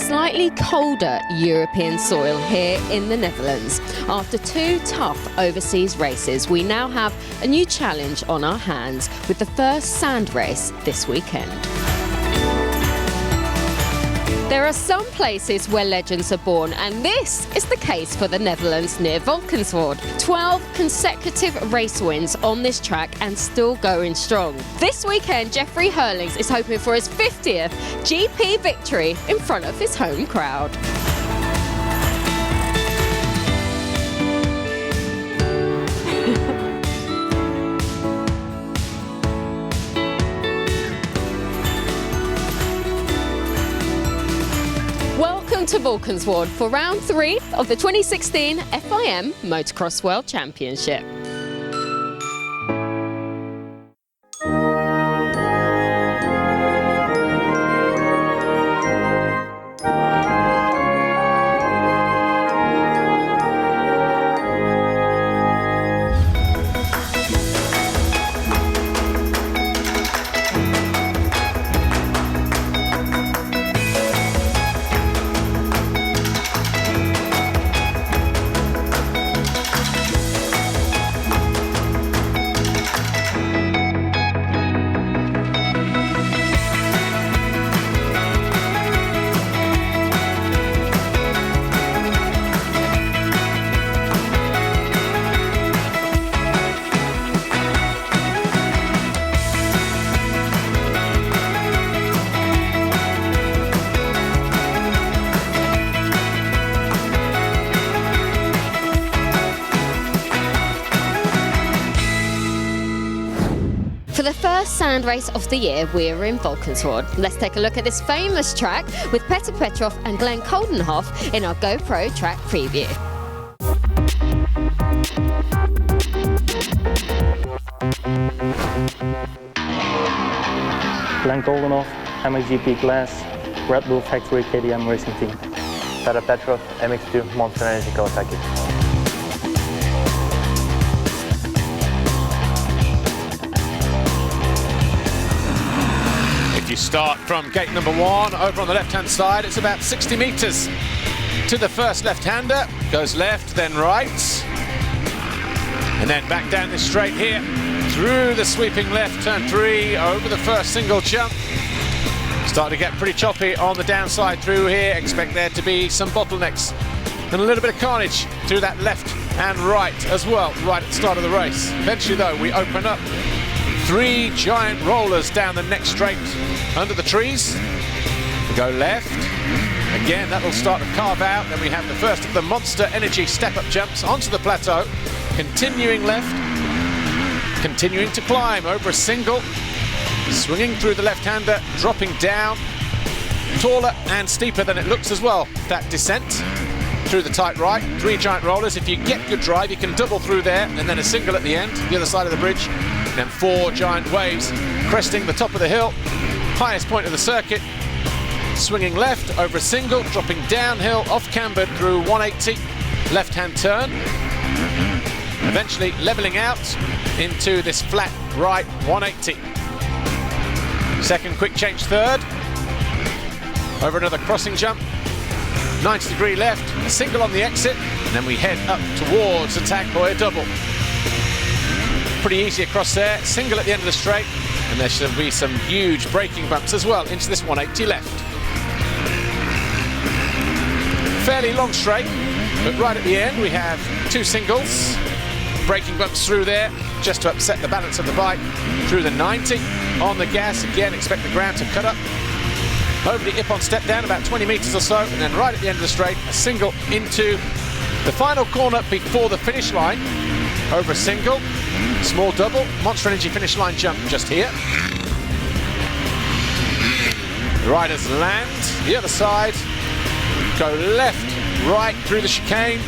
slightly colder European soil here in the Netherlands. After 2 tough overseas races, we now have a new challenge on our hands with the first sand race this weekend. There are some places where legends are born, and this is the case for the Netherlands near Valkenswaard. 12 consecutive race wins on this track and still going strong. This weekend, Jeffrey Hurlings is hoping for his 50th GP victory in front of his home crowd. Welcome to Valkenswaard for round 3 of the 2016 FIM Motocross World Championship. For the first sand race of the year, we're in Valkenswaard. Let's take a look at this famous track with Peter Petrov and Glenn Coldenhoff in our GoPro track preview. Glenn Coldenhoff, MXGP class, Red Bull Factory KTM Racing Team. Peter Petrov, MX2 Monster Energy Kawasaki. You start from gate number 1 over on the left-hand side. It's about 60 meters to the first left-hander. Goes left, then right, and then back down this straight here through the sweeping left, turn 3 over the first single jump. Start to get pretty choppy on the downside through here. Expect there to be some bottlenecks and a little bit of carnage through that left and right as well, right at the start of the race. Eventually though, we open up 3 giant rollers down the next straight under the trees. We go left. Again, that will start to carve out. Then we have the first of the Monster Energy step-up jumps onto the plateau. Continuing left. Continuing to climb over a single. Swinging through the left-hander, dropping down. Taller and steeper than it looks as well. That descent through the tight right. 3 giant rollers. If you get good drive, you can double through there, and then a single at the end, the other side of the bridge. Then 4 giant waves cresting the top of the hill, highest point of the circuit, swinging left over a single, dropping downhill off cambered through 180, left-hand turn, eventually leveling out into this flat right 180. Second quick change third, over another crossing jump, 90-degree left, a single on the exit, and then we head up towards a tag boy double. Pretty easy across there, single at the end of the straight, and there should be some huge braking bumps as well into this 180 left. Fairly long straight, but right at the end we have 2 singles, braking bumps through there just to upset the balance of the bike through the 90. On the gas again, expect the ground to cut up. Over the Ippon step down about 20 meters or so, and then right at the end of the straight, a single into the final corner before the finish line. Over a single, small double, Monster Energy finish line jump just here. The riders land, the other side, go left, right through the chicane,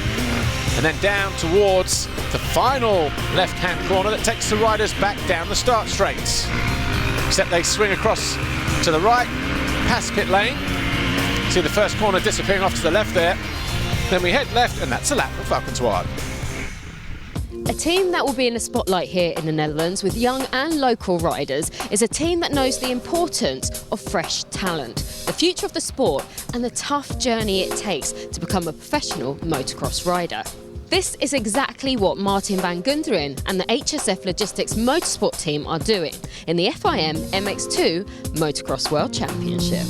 and then down towards the final left-hand corner that takes the riders back down the start straights. Except they swing across to the right, past pit lane. See the first corner disappearing off to the left there. Then we head left, and that's a lap of Valkenswaard. A team that will be in the spotlight here in the Netherlands with young and local riders is a team that knows the importance of fresh talent, the future of the sport and the tough journey it takes to become a professional motocross rider. This is exactly what Martin van Gunderen and the HSF Logistics Motorsport team are doing in the FIM MX2 Motocross World Championship.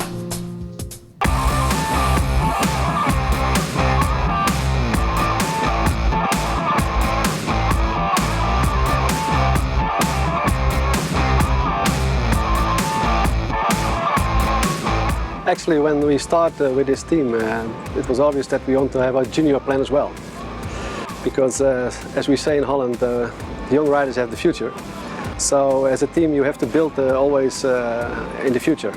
Actually, when we started with this team, it was obvious that we want to have a junior plan as well. Because, as we say in Holland, the young riders have the future. So, as a team, you have to build always in the future.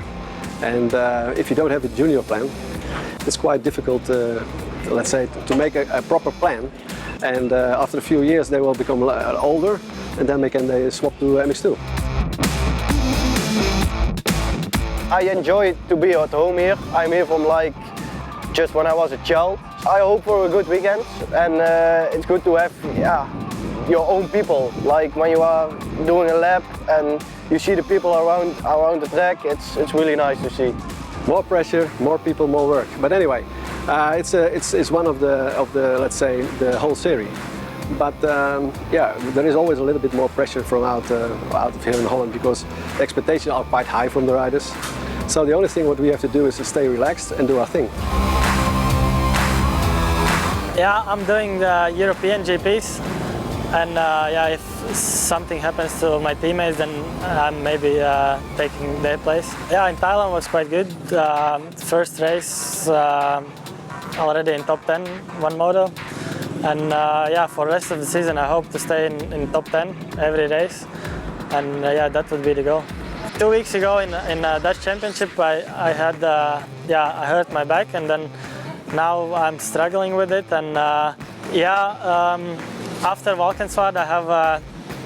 And if you don't have a junior plan, it's quite difficult, let's say, to make a proper plan. And after a few years, they will become older, and then they swap to MX2. I enjoy to be at home here. I'm here from just when I was a child. I hope for a good weekend, and it's good to have your own people. Like when you are doing a lap and you see the people around the track, it's really nice to see. More pressure, more people, more work. But anyway, it's one of the let's say the whole series. But there is always a little bit more pressure from out of here in Holland because the expectations are quite high from the riders. So the only thing what we have to do is to stay relaxed and do our thing. Yeah, I'm doing the European GPs, and if something happens to my teammates, then I'm maybe taking their place. Yeah, in Thailand was quite good. First race already in top 10, one moto. And for the rest of the season, I hope to stay in top 10 every race, and that would be the goal. 2 weeks ago in Dutch Championship, I had I hurt my back, and then now I'm struggling with it. And after Valkenswaard, I have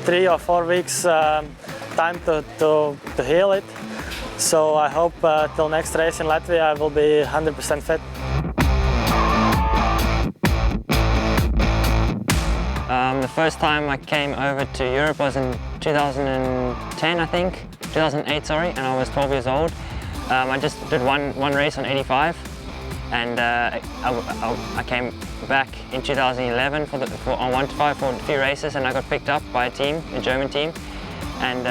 3 or 4 weeks time to heal it. So I hope till next race in Latvia, I will be 100% fit. The first time I came over to Europe was in 2010, I think. 2008, sorry, and I was 12 years old. I just did one race on 85, and I came back in 2011 on 1-5 for a few races, and I got picked up by a team, a German team. And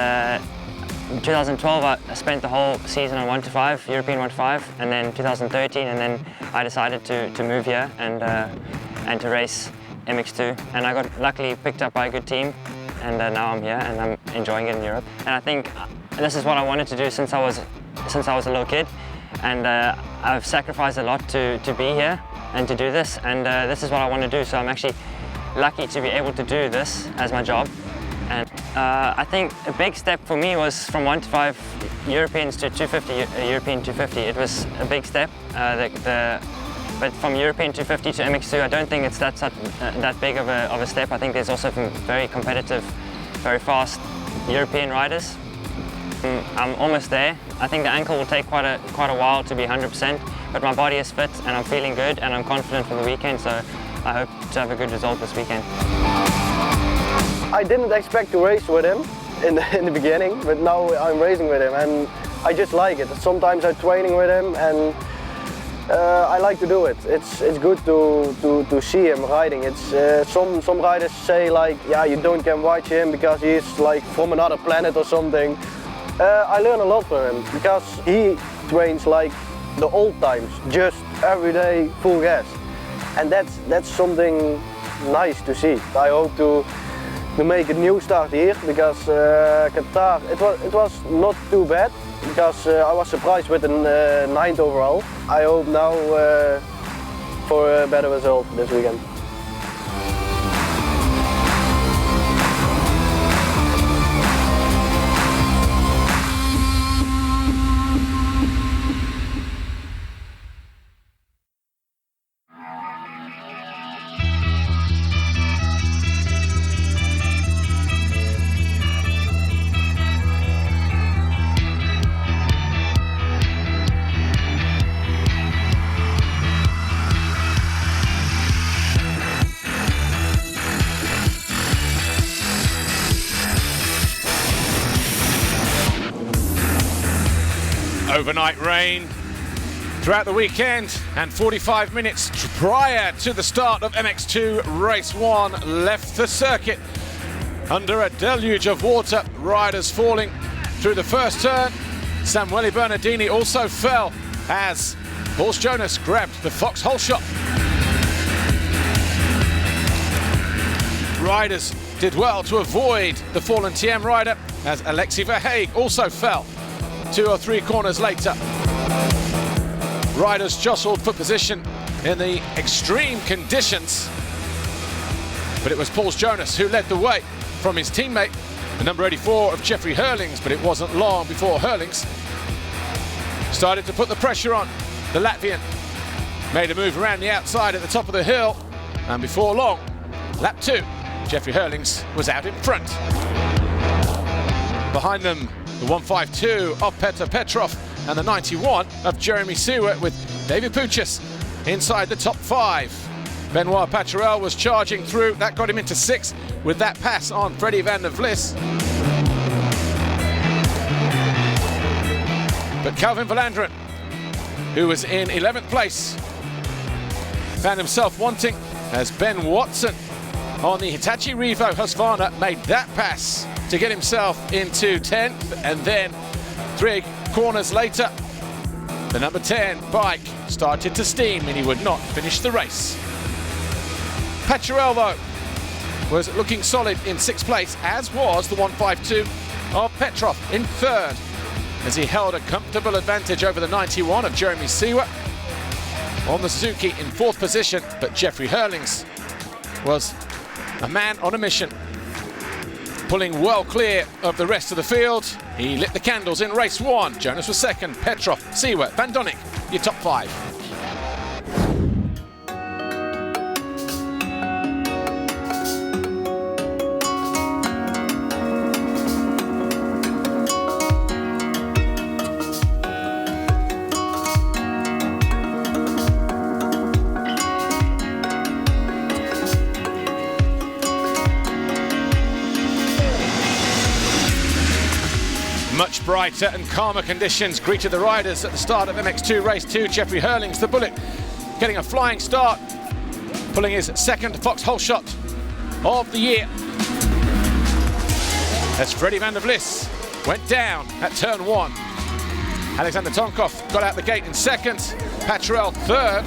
in 2012, I spent the whole season on 1-5, European 1-5, and then 2013, and then I decided to move here and to race MX2, and I got luckily picked up by a good team, and now I'm here and I'm enjoying it in Europe. And I think this is what I wanted to do since I was a little kid, and I've sacrificed a lot to be here and to do this, and this is what I want to do. So I'm actually lucky to be able to do this as my job. And I think a big step for me was from 1-5 Europeans to 250 European 250. It was a big step. But from European 250 to MX2, I don't think it's that big of a step. I think there's also some very competitive, very fast European riders. I'm almost there. I think the ankle will take quite a while to be 100%, but my body is fit and I'm feeling good and I'm confident for the weekend, so I hope to have a good result this weekend. I didn't expect to race with him in the beginning, but now I'm racing with him and I just like it. Sometimes I'm training with him and I like to do it. It's good to see him riding. It's some riders say you don't can watch him because he's from another planet or something. I learn a lot from him because he trains like the old times, just every day full gas, and that's something nice to see. I hope to make a new start here because Qatar it was not too bad. Because I was surprised with the 9th overall. I hope now for a better result this weekend. Overnight rain throughout the weekend, and 45 minutes prior to the start of MX2 Race 1 left the circuit under a deluge of water, riders falling through the first turn. Samuele Bernardini also fell as Horst Jonas grabbed the foxhole shot. Riders did well to avoid the fallen TM rider as Alexi Verhaeghe also fell 2 or 3 corners later. Riders jostled for position in the extreme conditions, but it was Paul Jonas who led the way from his teammate, the number 84 of Jeffrey Herlings, but it wasn't long before Herlings started to put the pressure on. The Latvian made a move around the outside at the top of the hill, and before long, lap 2, Jeffrey Herlings was out in front. Behind them, the 152 of Petr Petrov and the 91 of Jeremy Siewert, with David Puchis inside the top 5. Benoit Paturel was charging through. That got him into 6th with that pass on Freddie van der Vlis. But Calvin Verlanderen, who was in 11th place, found himself wanting as Ben Watson on the Hitachi Revo Husqvarna made that pass to get himself into 10th, and then 3 corners later, the number 10 bike started to steam and he would not finish the race. Paturel, though, was looking solid in 6th place, as was the 152 of Petrov in 3rd, as he held a comfortable advantage over the 91 of Jeremy Siewert on the Suzuki in 4th position. But Jeffrey Herlings was a man on a mission, pulling well clear of the rest of the field. He lit the candles in race 1. Jonas was 2nd, Petrov, Siewert, Van Donnik, your top 5. Much brighter and calmer conditions greeted the riders at the start of MX2 Race 2. Jeffrey Herlings, the Bullet, getting a flying start, pulling his 2nd foxhole shot of the year. As Freddie van der Vlis went down at turn 1. Alexander Tonkov got out the gate in 2nd, Paturel 3rd.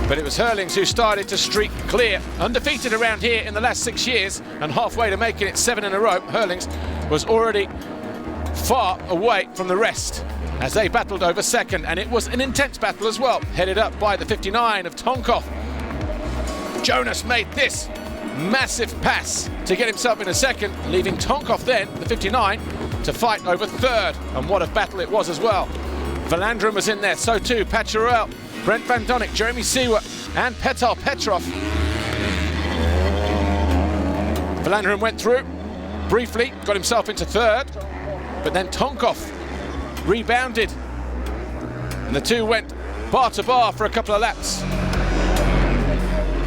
But it was Herlings who started to streak clear. Undefeated around here in the last 6 years, and halfway to making it 7 in a row, Herlings was already far away from the rest as they battled over 2nd, and it was an intense battle as well, headed up by the 59 of Tonkov. Jonas made this massive pass to get himself into 2nd, leaving Tonkov then, the 59, to fight over 3rd, and what a battle it was as well. Verlanderen was in there, so too Paturel, Brent Van Donnik, Jeremy Siewert and Petr Petrov. Verlanderen went through briefly, got himself into 3rd, but then Tonkov rebounded and the two went bar to bar for a couple of laps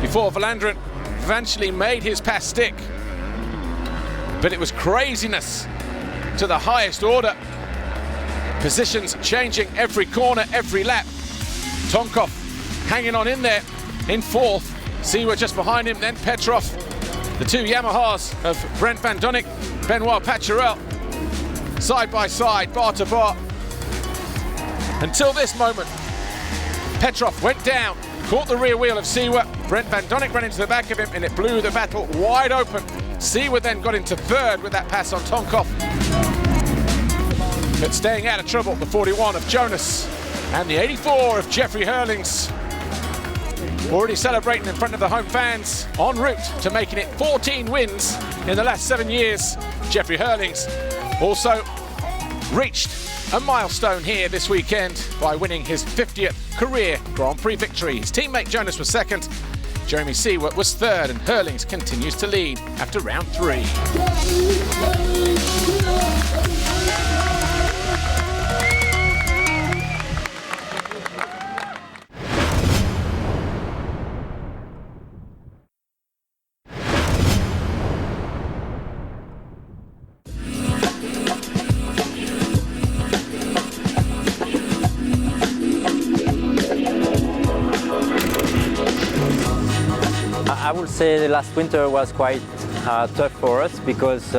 before Verlanderen eventually made his pass stick. But it was craziness to the highest order. Positions changing every corner, every lap. Tonkov hanging on in there in 4th. Siewert just behind him, then Petrov. The 2 Yamahas of Brent Van Donnik, Benoit Paturel, side by side, bar to bar. Until this moment, Petrov went down, caught the rear wheel of Siewert. Brent Van Donnik ran into the back of him and it blew the battle wide open. Siewert then got into 3rd with that pass on Tonkov. But staying out of trouble, the 41 of Jonas and the 84 of Jeffrey Herlings, already celebrating in front of the home fans, en route to making it 14 wins in the last 7 years. Jeffrey Herlings also reached a milestone here this weekend by winning his 50th career Grand Prix victory. His teammate Jonas was 2nd, Jeremy Siewert was 3rd, and Herlings continues to lead after round 3. I would say the last winter was quite tough for us because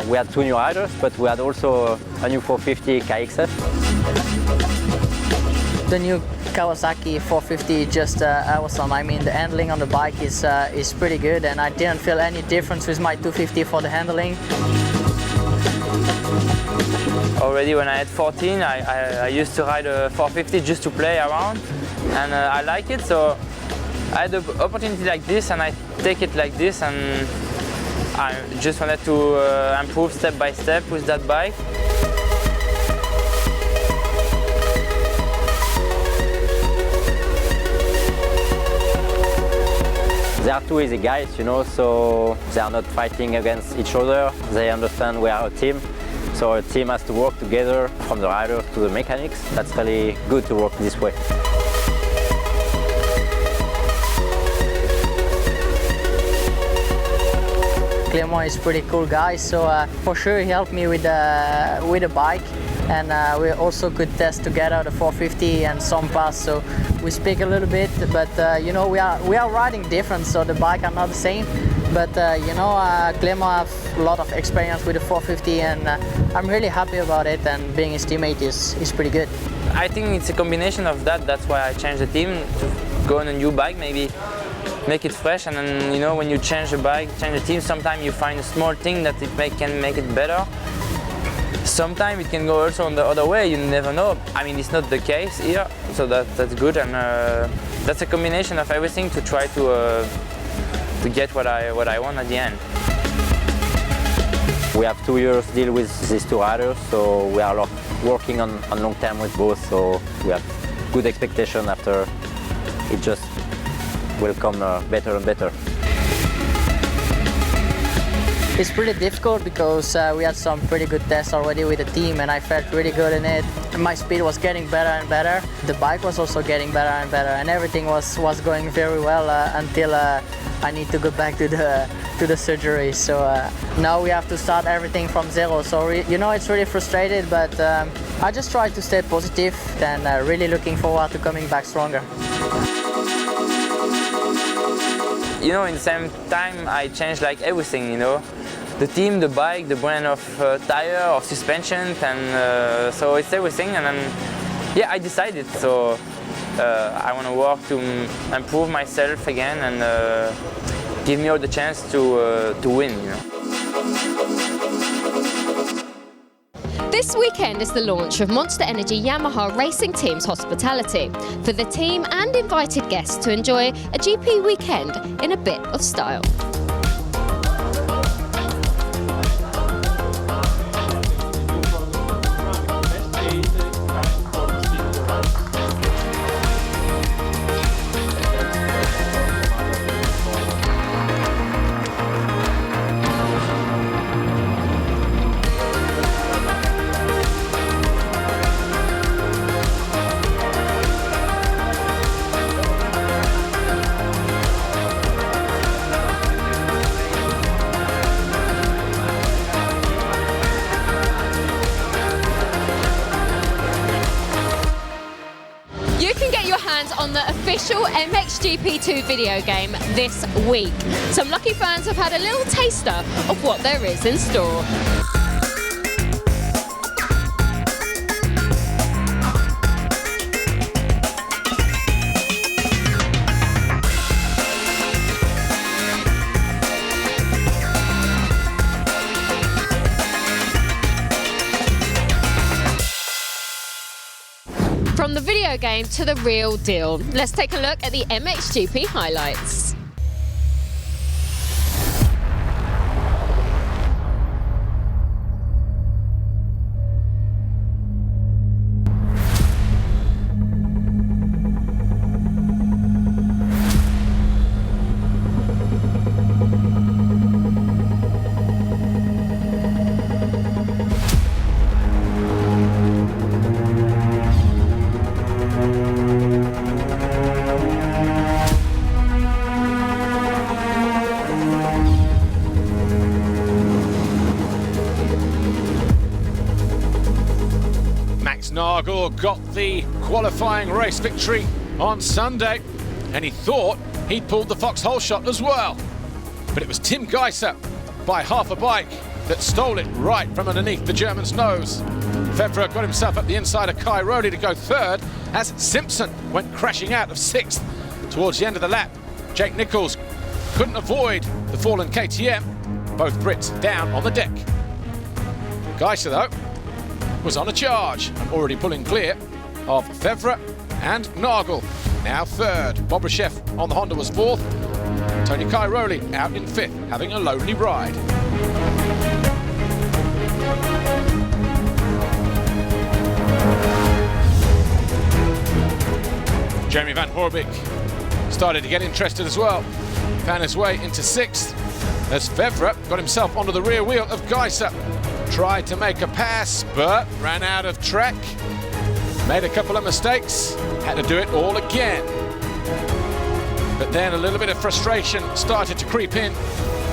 we had 2 new riders, but we had also a new 450 KXF. The new Kawasaki 450 just awesome. I mean, the handling on the bike is pretty good, and I didn't feel any difference with my 250 for the handling. Already when I had 14, I used to ride a 450 just to play around, and I like it. So I had the opportunity like this, and I take it like this, and I just wanted to improve step by step with that bike. They are 2 easy guys, you know, so they are not fighting against each other. They understand we are a team, so a team has to work together from the riders to the mechanics. That's really good to work this way. Clément is a pretty cool guy, so for sure he helped me with the bike, and we also could test together the 450 and some pass, so we speak a little bit, but you know, we are riding different, so the bike are not the same, but you know, Clément have a lot of experience with the 450, and I'm really happy about it, and being his teammate is pretty good. I think it's a combination of that. That's why I changed the team to go on a new bike, maybe make it fresh, and then, you know, when you change the bike, change the team, sometimes you find a small thing that can make it better. Sometimes it can go also on the other way, you never know. I mean, it's not the case here, so that's good, and that's a combination of everything to try to get what I want at the end. We have 2 years deal with these 2 riders, so we are working on long term with both, so we have good expectation after. It just will come better and better. It's pretty difficult because we had some pretty good tests already with the team, and I felt really good in it. My speed was getting better and better. The bike was also getting better and better, and everything was going very well until I need to go back to the surgery. So now we have to start everything from zero. So you know, it's really frustrated, but I just try to stay positive and really looking forward to coming back stronger. You know, in the same time, I changed like everything, you know. The team, the bike, the brand of tire, of suspension, and so it's everything. And then, yeah, I decided. So I want to work to improve myself again and give me all the chance to win, you know. This weekend is the launch of Monster Energy Yamaha Racing Team's hospitality for the team and invited guests to enjoy a GP weekend in a bit of style. On the official MXGP2 video game this week. Some lucky fans have had a little taster of what there is in store. From the video game to the real deal, let's take a look at the MXGP highlights. Nagel got the qualifying race victory on Sunday, and he thought He'd pulled the foxhole shot as well. But it was Tim Geiser by half a bike that stole it right from underneath the German's nose. Fevre got himself up the inside of Kai Rowley to go third as Simpson went crashing out of sixth towards the end of the lap. Jake Nichols couldn't avoid the fallen KTM. Both Brits down on the deck. Geiser, though, was on a charge and already pulling clear of Fevre and Nagel. Now third. Bobryshev on the Honda was fourth. Tony Kai Rowley out in fifth, having a lonely ride. Jeremy Van Hoorbeek started to get interested as well. Found his way into sixth as Fevre got himself onto the rear wheel of Geiser. Tried to make a pass, but ran out of track. Made a couple of mistakes, had to do it all again. But then a little bit of frustration started to creep in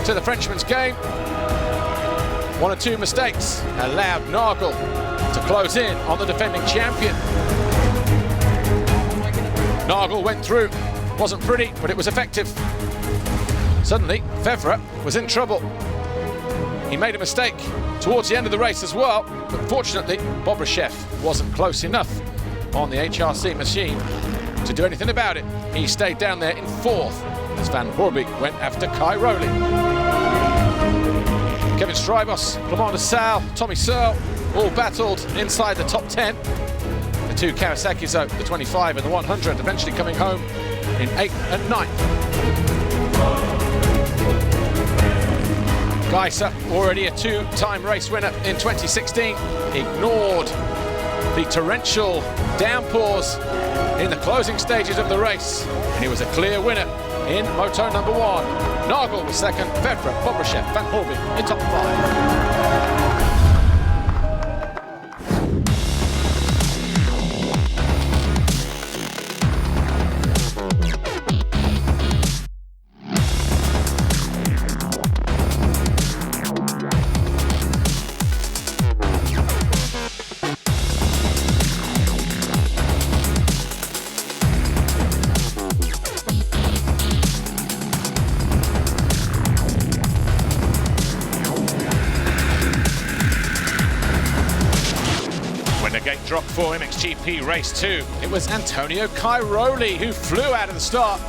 to the Frenchman's game. One or two mistakes allowed Nagel to close in on the defending champion. Nagel went through, wasn't pretty, but it was effective. Suddenly, Fevre was in trouble. He made a mistake towards the end of the race as well, but fortunately, Bobryshev wasn't close enough on the HRC machine to do anything about it. He stayed down there in fourth as Van Hoorbeek went after Kai Rowley. Kevin Strybos, Clement de Sal, Tommy Searle all battled inside the top 10. The two Kawasaki's, though, the 25 and the 100, eventually coming home in 8th and 9th. Geiser, already a two-time race winner in 2016, ignored the torrential downpours in the closing stages of the race, and he was a clear winner in moto number one. Nagel was second, Fevre, Bobryshev, Van Hoorbeek in top five. Gate drop for MXGP race 2. It was Antonio Kai Rowley who flew out of the start.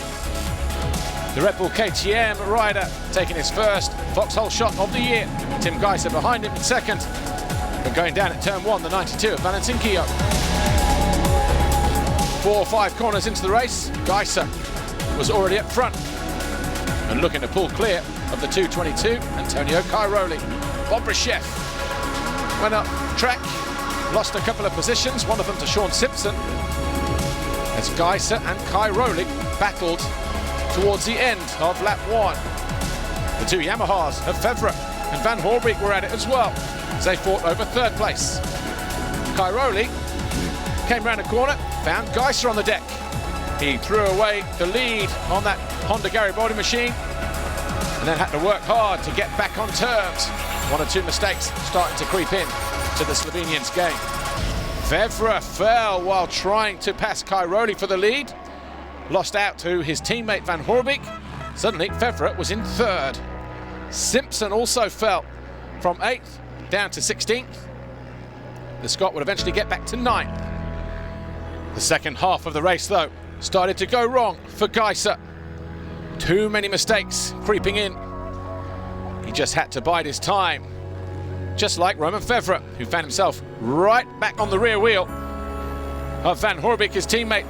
The Red Bull KTM rider taking his first foxhole shot of the year. Tim Geiser behind him in second. But going down at turn 1, the 92 of Valentin Quillot. 4 or 5 corners into the race, Geiser was already up front and looking to pull clear of the 222, Antonio Kai Rowley. Bobryshev went up track, lost a couple of positions, one of them to Sean Simpson, as Geiser and Kai Rowley battled towards the end of lap 1. The two Yamahas of Fevre and Van Hoorbeek were at it as well, as they fought over third place. Kai Rowley came round a corner, found Geiser on the deck. He threw away the lead on that Honda Garibaldi machine and then had to work hard to get back on terms. One or two mistakes starting to creep in to the Slovenian's game. Fevre fell while trying to pass Kai Rowley for the lead. Lost out to his teammate Van Hoorbeek. Suddenly, Fevre was in third. Simpson also fell from 8th down to 16th. The Scot would eventually get back to 9th. The second half of the race, though, started to go wrong for Geiser. Too many mistakes creeping in. He just had to bide his time. Just like Roman Fevre, who found himself right back on the rear wheel of Van Hoorbeek, his teammate.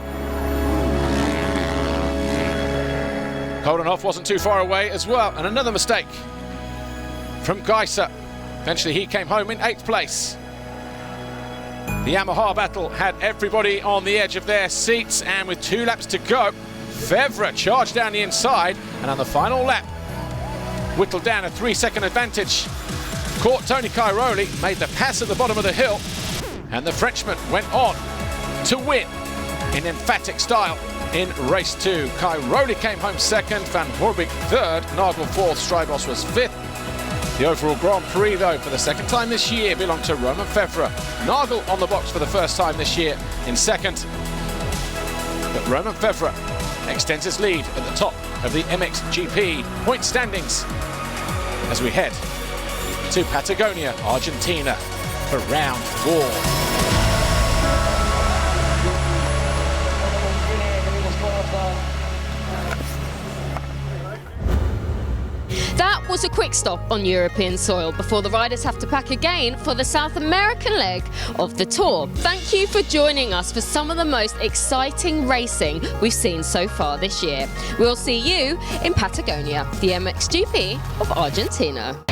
Koldenhoff wasn't too far away as well, and another mistake from Geiser. Eventually he came home in 8th place. The Yamaha battle had everybody on the edge of their seats, and with 2 laps to go, Fevre charged down the inside, and on the final lap, whittled down a 3-second advantage. Caught Tony Kai Rowley, made the pass at the bottom of the hill, and the Frenchman went on to win in emphatic style in race 2. Kai Rowley came home 2nd, Van Hoorbeek 3rd, Nagel 4th, Strybos was 5th. The overall Grand Prix, though, for the 2nd time this year, belonged to Roman Fevre. Nagel on the box for the 1st time this year in 2nd. But Roman Fevre extends its lead at the top of the MXGP point standings as we head to Patagonia, Argentina for round 4. That was a quick stop on European soil before the riders have to pack again for the South American leg of the Tour. Thank you for joining us for some of the most exciting racing we've seen so far this year. We'll see you in Patagonia, the MXGP of Argentina.